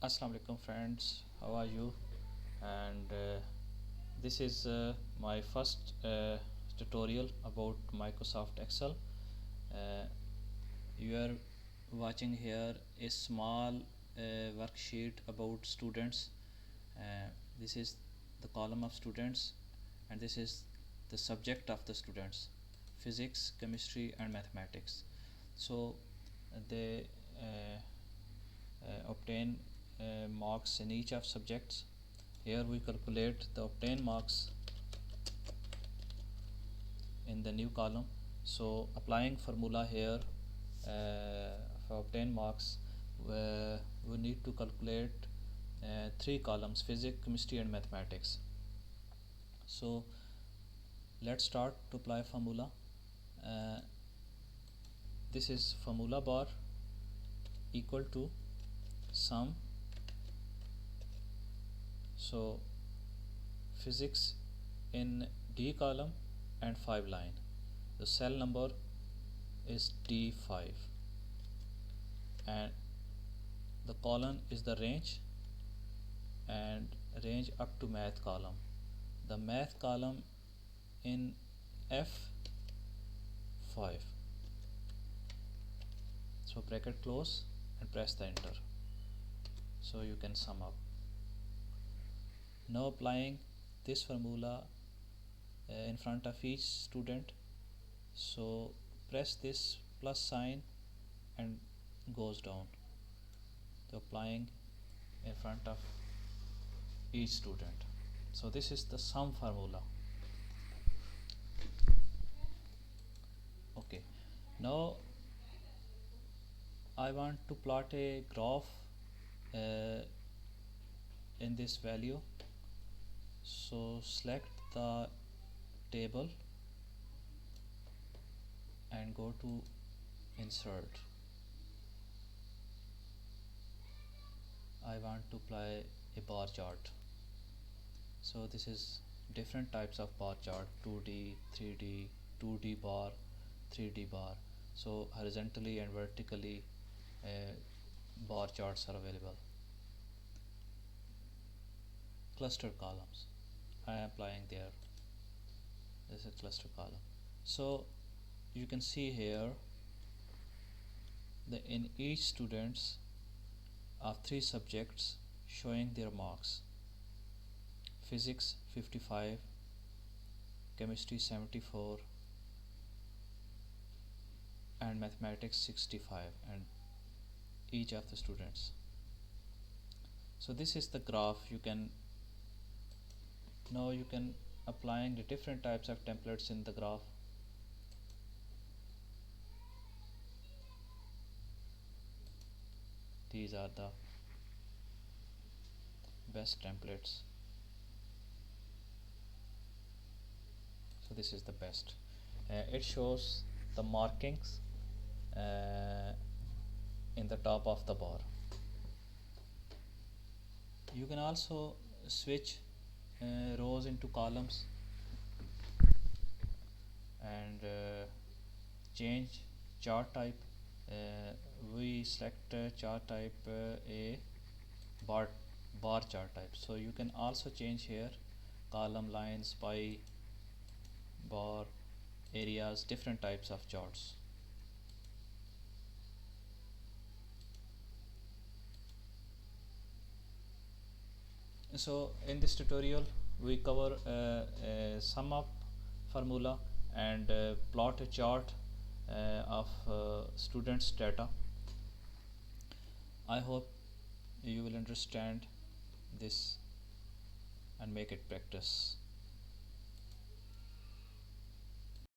Assalamu alaikum friends, how are you? And this is my first tutorial about Microsoft Excel. uh, you are watching here a small worksheet about students. This is the column of students, and this is the subject of the students: physics, chemistry and mathematics. So they obtain marks in each of subjects. Here we calculate the obtained marks in the new column. So applying formula here for obtained marks, we need to calculate three columns: physics, chemistry and mathematics. So let's start to apply formula. uh, this is formula bar equal to sum. So physics in D column and 5 line, the cell number is D5, and the column is the range, and range up to math column. The math column in F5. So bracket close and press the enter, so you can sum up. Now applying this formula in front of each student. So press this plus sign and goes down. So applying in front of each student. So this is the sum formula. Okay, now I want to plot a graph in this value. So select the table and go to insert. I want to apply a bar chart. So this is different types of bar chart: 2D, 3D, 2D bar, 3D bar. So horizontally and vertically bar charts are available. Cluster columns, I am applying there. This is a cluster column. So you can see here that in each students are three subjects showing their marks: physics 55, chemistry 74 and mathematics 65, and each of the students. So this is the graph. You can applying the different types of templates in the graph. These are the best templates. So this is the best. It shows the markings in the top of the bar. You can also switch rows into columns and change chart type. We select chart type a bar chart type. So you can also change here column, lines, pie, bar, areas, different types of charts. So in this tutorial we cover sum up formula and plot a chart of students data. I hope you will understand this and make it practice.